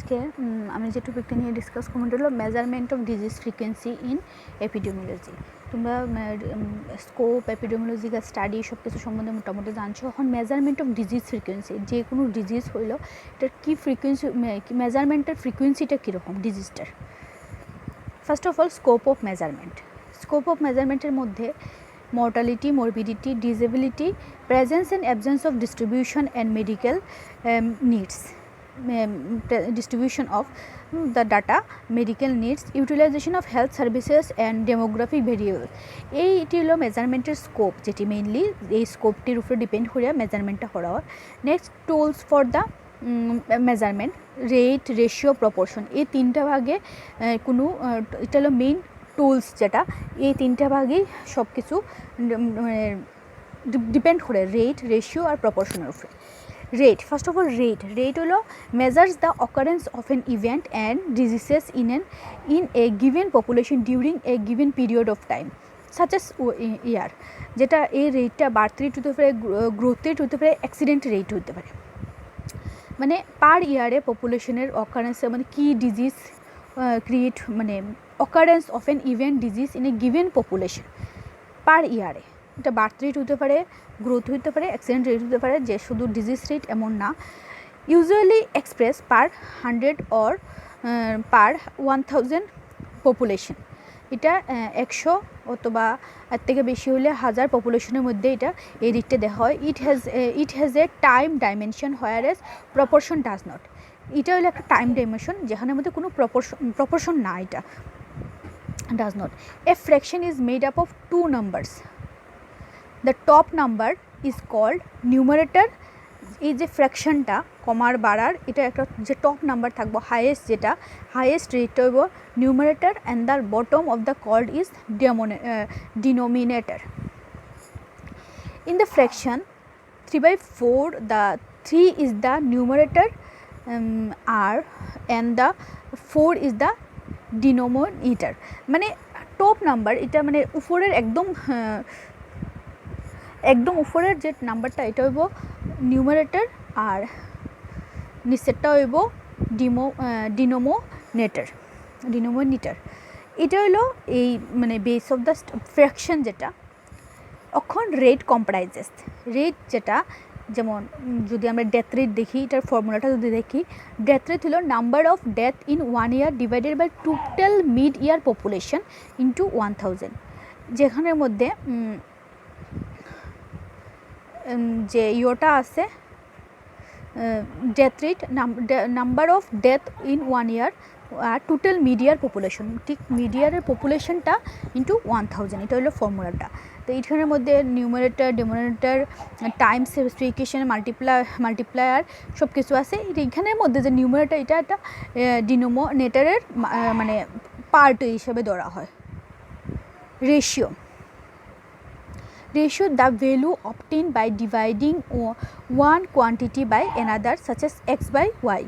আজকে আমি যে টপিকটা নিয়ে ডিসকাস করব এটা হলো measurement of disease frequency in epidemiology. তোমরা স্কোপ, এপিডেমিওলজিক্যাল স্টাডি সব কিছু সম্বন্ধে মোটামুটি জানছো। এখন মেজারমেন্ট অফ ডিজিজ ফ্রিকোয়েন্সি, যে কোনো ডিজিজ হইলো এটার কী ফ্রিকোয়েন্সি, মেজারমেন্টের ফ্রিকোয়েন্সিটা কীরকম ডিজিজটার। First of all scope of measurement. Scope of মেজারমেন্টের মধ্যে mortality, morbidity, disability, presence and absence of distribution and medical needs, distribution of the data, medical needs, utilization of health services and demographic variable. এইটি হলো মেজারমেন্টের scope, যেটি mainly এই স্কোপটির উপরে depend করে মেজারমেন্টটা করা হয়। Next tools for the measurement, rate, ratio, proportion. এই তিনটা ভাগে কোনো এটা হলো মেইন টুলস, যেটা এই তিনটা ভাগেই সব কিছু ডিপেন্ড করে রেট, রেশিও আর প্রপোর্শনের উপরে। Rate, first of all rate হলো measures the occurrence of an event and diseases in a given population during a given period of time such as year. যেটা এই রেটটা বার্থ রেট হতে পারে, গ্রোথ রেট হতে পারে, অ্যাক্সিডেন্ট রেট হতে পারে। মানে পার ইয়ারে পপুলেশনের অকারেন্সে মানে কী ডিজিজ ক্রিয়েট, মানে occurrence of an event disease in a given population পার ইয়ারে। এটা বার্থ রেট হতে পারে, গ্রোথ হতে পারে, অ্যাক্সিডেন্ট রেট হতে পারে, যে শুধু ডিজিজ রেট এমন না। Usually express per 100 or per 1000 population. এটা 100 অথবা এর থেকে বেশি হলে 1000 পপুলেশনের মধ্যে এটা এই রেটটা দেওয়া হয়। It has a time dimension whereas proportion does not. এটা হলো একটা টাইম ডাইমেনশন যেখানের মধ্যে কোনো প্রপোর্শন না, এটা does not. A fraction is made up of two numbers. The top number is called numerator. এই যে ফ্র্যাকশনটা কমার বাড়ার, এটা একটা যে টপ নাম্বার থাকবো, হাইয়েস্ট, যেটা হাইয়েস্ট রেটটা হইব numerator, and the bottom of the called is denominator. In the fraction 3/4, the 3 is the numerator and the 4 is the denominator. মানে টপ নাম্বার, এটা মানে উপরের একদম উপরের যে নাম্বারটা এটা হইব নিউমারেটর, আর নিচেরটা হইব ডিনোমিনেটর। এটা হলো এই মানে বেস অফ দ্য ফ্র্যাকশন যেটা। এখন রেট কম্প্রাইজেস, রেট যেটা, যেমন যদি আমরা ডেথ রেট দেখি, এটার ফর্মুলাটা যদি দেখি, ডেথ রেট হলো number of death in 1 year divided by total mid year population into 1000। যেখানের মধ্যে যে ইয়োটা আছে death rate, number of death in 1 year আর টোটাল মিড ইয়ার পপুলেশন, ঠিক মিড ইয়ারের পপুলেশনটা ইন্টু 1000, এটা হলো ফর্মুলাটা। তো এইখানের মধ্যে numerator, denominator, time specification, multiplier সব কিছু আছে। এইখানের মধ্যে যে নিউমারেটর, এটা একটা ডিনোমিনেটরের মানে পার্ট হিসেবে ধরা হয়। Ratio, the value obtained by dividing one quantity by another such as x by y,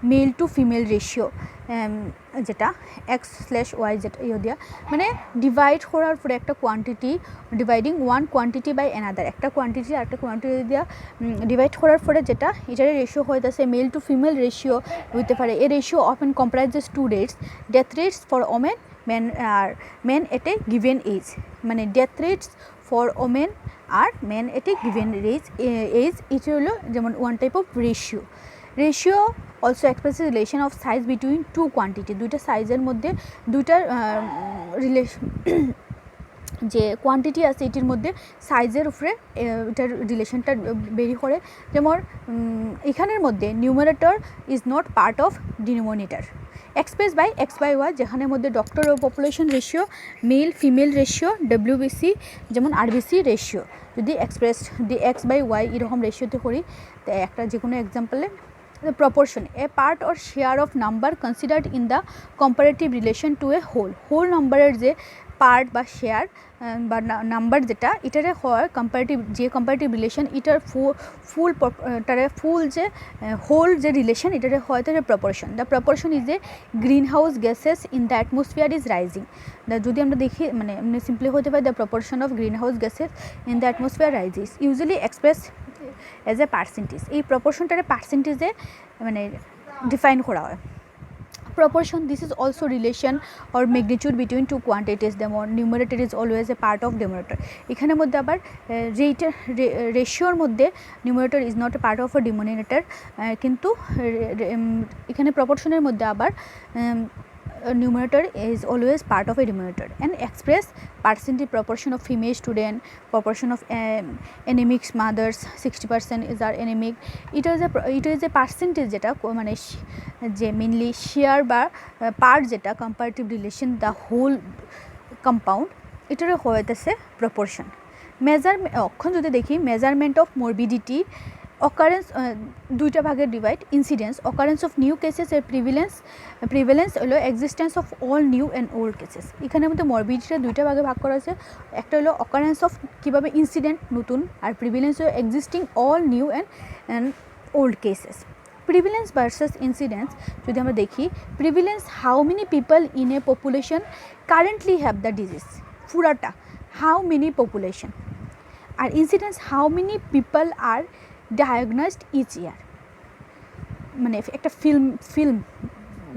male to female ratio, যেটা x/y যেটা দিয়া মানে ডিভাইড করার পরে একটা quantity, dividing one quantity by another, একটা কোয়ান্টিটি আর একটা কোয়ান্টিটি দিয়া ডিভাইড করার পরে যেটা এটার রেশিও হইতেছে মেল টু ফিমেল রেশিও হইতে পারে। এই ratio often comprises two rates, death rates for women men at a given age, মানে ডেথ রেটস ফর ওমেন আর men at a given age. এটা হলো যেমন one type of ratio. Ratio also expresses relation of size between two quantity, দুইটা সাইজের মধ্যে দুইটার relation, যে কোয়ান্টিটি আছে এটির মধ্যে সাইজের উপরে এটার রিলেশনটা বেরি করে। যেমন এখানের মধ্যে numerator is not part of denominator. Express by x by y, যেখানের মধ্যে ডক্টর ও population ratio, male female ratio, WBC যেমন RBC রেশিও। যদি এক্সপ্রেস x by y এরকম রেশিওতে করি, তো একটা যে কোনো এক্সাম্পলে the proportion, a part or share of number considered in the comparative relation to a whole numberer যে পার্ট বা শেয়ার বা নাম্বার যেটা এটারে হয় কম্পারেটিভ রিলেশন, এটার ফুল যে হোল যে রিলেশন এটারে হয় তার প্রপোর্শন। The proportion is a green house gases in the atmosphere is rising. যদি আমরা দেখি মানে সিম্পলি হতে পারে the proportion of green house gases in the atmosphere rises usually express as a percentage. এই প্রপোর্শনটারে পার্সেন্টেজে মানে ডিফাইন করা হয়। proportion, this is also relation or magnitude between two quantities. The numerator is always a part of denominator. এখানে মধ্যে আবার rate রেশিওর মধ্যে numerator is not a part of a denominator, কিন্তু এখানে proportionের মধ্যে আবার numerator is always part of a denominator, and express percentage proportion of female student, proportion of anemic mothers, 60% is are anemic. It is a percentage যেটা মানে যে mainly share বা part যেটা comparative relation the whole compound, এটার হইতেছে proportion. অক্ষণ যদি দেখি measurement of morbidity, occurrence দুইটা ভাগে divide, incidence occurrence of new cases এর প্রিভেলেন্স হলো existence of all new and old cases. এখানের মধ্যে মরবিডিটিটা দুইটা ভাগে ভাগ করা আছে, একটা হলো অকারেন্স অফ কীভাবে ইনসিডেন্ট নতুন, আর প্রিভেলেন্স হলো existing all new and old cases. Prevalence versus incidence যদি আমরা দেখি, prevalence how many people in a population currently have the disease, পুরাটা হাউ মেনি পপুলেশন, আর incidence how many people are diagnosed each year. মানে একটা film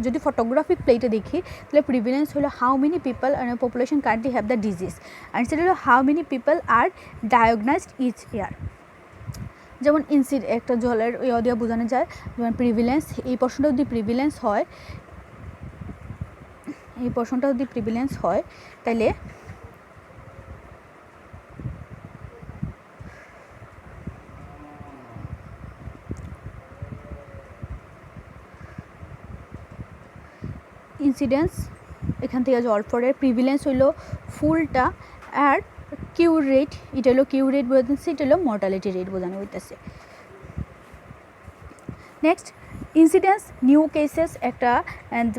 যদি photographic প্লেটে দেখি তাহলে প্রিভিলেন্স হলো how many people are population currently have the disease, আর সেটা হলো how many people are diagnosed each year. যেমন একটা জলের দিয়ে বোঝানো যায়, যেমন প্রিভিলেন্স এই পোর্শনটা যদি প্রিভিলেন্স হয় তাহলে ইনসিডেন্স এখান থেকে জল পড়ে, প্রিভিলেন্স হইলো ফুলটা, আর কিউর রেট, এটা হলো কিউর রেট বোঝাচ্ছে, এটা হলো মর্টালিটি রেট বোঝানো হইতেছে। নেক্সট ইনসিডেন্স নিউ কেসেস, একটা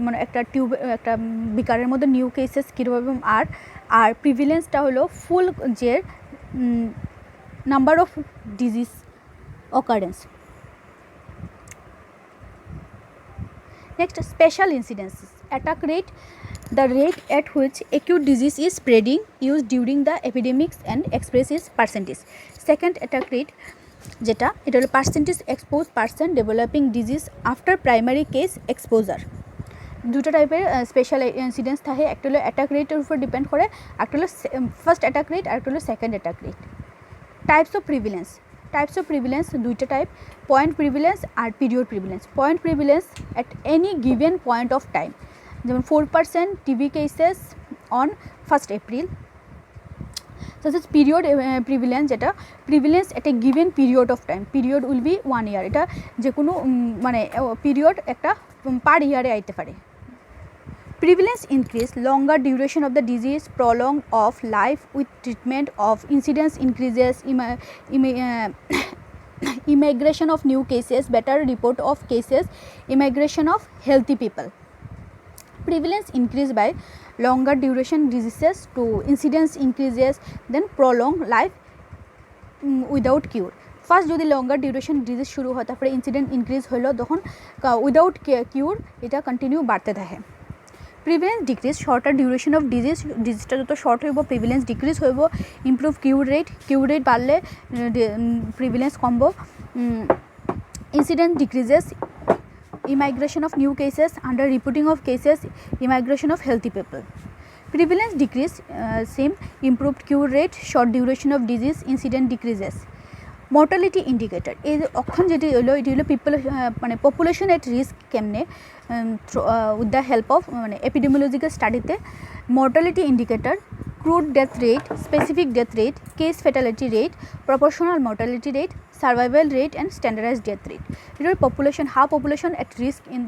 মানে একটা একটা বিকারের মধ্যে নিউ কেসেস কীভাবে, আর প্রিভিলেন্সটা হলো ফুল যে number of disease occurrence. Next, special incidences. Attack rate, the rate at which acute disease is spreading, used during the epidemics and expressed is percentage. Second attack rate যেটা এটা হলো percentage expose person developing disease after primary case exposure. দুটো টাইপের special incidence থাকে, একটা হলো attack রেটের উপর ডিপেন্ড করে, একটা হলো ফার্স্ট অ্যাটাক রেট, আর একটা হলো second attack rate. Types of prevalence দুইটা টাইপ, পয়েন্ট প্রিভিলেন্স আর period prevalence. Point prevalence at any given point of time, যেমন 4% TB cases on 1 April. Suppose period prevalence যেটা prevalence at a given period of time, period will be 1 year, এটা যে কোনো মানে period একটা পার ইয়ারে আইতে পারে। Prevalence increase, longer duration of the disease, prolong of life with treatment of incidence increases, immigration of new cases, better report of cases, immigration of healthy people. Prevalence increase by longer duration diseases to incidence increases, then prolong life without cure. First যদি লঙ্গার duration disease শুরু হয়, তারপরে incident increase হলো, তখন without কিউর এটা continue বাড়তে থাকে। Prevalence decrease, shorter duration of ডিজিজটা যত শর্ট হইব প্রিভিলেন্স ডিক্রিজ হইব। ইমপ্রুভ কিউর রেট বাড়লে প্রিভিলেন্স কমব। Incident decreases, immigration of new cases, under reporting of cases, immigration of healthy people. Prevalence decrease, same improved cure rate, short duration of disease, incident decreases. Mortality indicator, এই অক্ষণ যেটি হলো এটি হলো মানে population at risk কেমনে with the help of মানে epidemiological স্টাডিতে। Mortality indicator, crude death rate, specific death rate, case fatality rate, proportional mortality rate, survival rate and standardised death rate. এটা population how population at risk in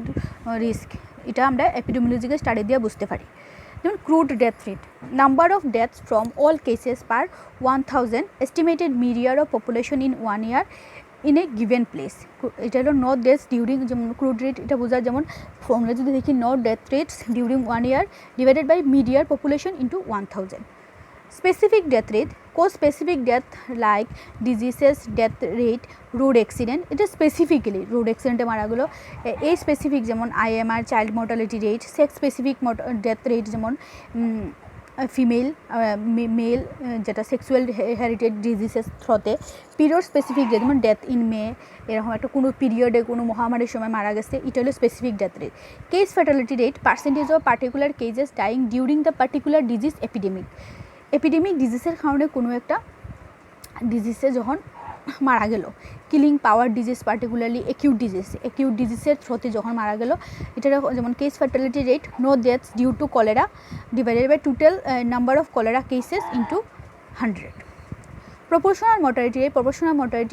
risk, এটা আমরা epidemiological study দিয়ে বুঝতে পারি। যেমন crude death rate, number of deaths from all cases per 1000 estimated midyear of population in 1 year in a given place. এটা হলো no deaths during, যেমন crude rate এটা বোঝায়, যেমন আমরা যদি দেখি no death rates during 1 year divided by midyear population into 1000। Specific death rate, co-specific death like diseases death rate, road accident, এটা স্পেসিফিক্যালি রোড অ্যাক্সিডেন্টে মারাগুলো। এই স্পেসিফিক যেমন IMR child mortality rate, sex specific death rate যেমন female male যেটা sexual inherited diseases থ্রোতে, period specific death যেমন death in May, এরকম একটা কোনো পিরিয়ডে কোনো মহামারীর সময় মারা গেছে, এটা হলো specific death rate. Case fatality rate, percentage of particular cases dying during the particular disease epidemic ডিজিজের কারণে কোনো একটা ডিজিজে যখন মারা গেল, killing power disease particularly acute ডিজিজের থ্রোতে যখন মারা গেল, এটা যেমন case fatality rate no deaths due to cholera divided by total number of cholera cases into 100. Proportional mortality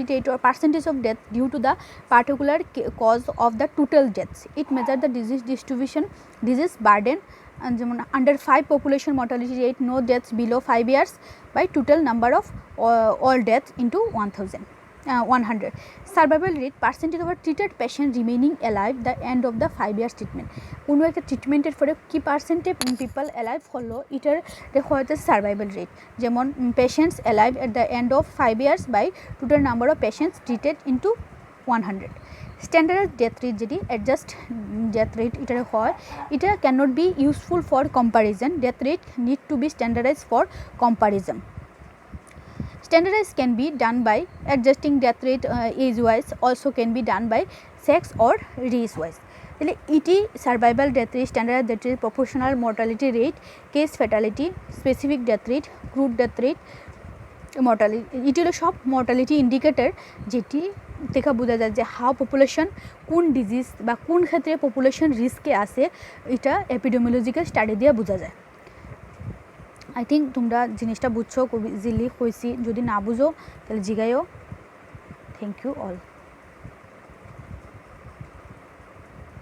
rate or percentage of death due to the particular cause of the total deaths. It measures the disease distribution, disease burden, and যেমন under 5 population mortality rate, no deaths below 5 years by total number of all deaths into 100. Survival rate, percentage of a treated patient remaining alive the end of the 5 years treatment. কোনো একটা ট্রিটমেন্টের পরে কি percentage people alive হলো, এটার হচ্ছে survival rate. যেমন patients alive at the end of 5 years by total number of patients treated into 100. Standard death rate যেটি অ্যাডজাস্ট ডেথ রেট এটার হয়, এটা can not be useful for comparison. Death rate need to be standardize for comparison. Standardized can be done by adjusting death rate age wise, also can be done by sex or race wise. তাহলে ইটি survival death rate, standard death rate, proportional mortality rate, case fatality, specific death rate, crude death rate, mortality, এটি হলো সব mortality indicator যেটি দেখা বোঝা যায় যে হাউ পপুলেশন কোন ডিজিজ বা কোন ক্ষেত্রে পপুলেশন রিস্কে আছে, এটা এপিডেমিওলজিক্যাল স্টাডি দিয়ে বোঝা যায়। আই থিঙ্ক তোমরা জিনিসটা বুঝছো, খুব ইজিলি হয়েছি। যদি না বুঝো তাহলে জিগাইও। Thank you all.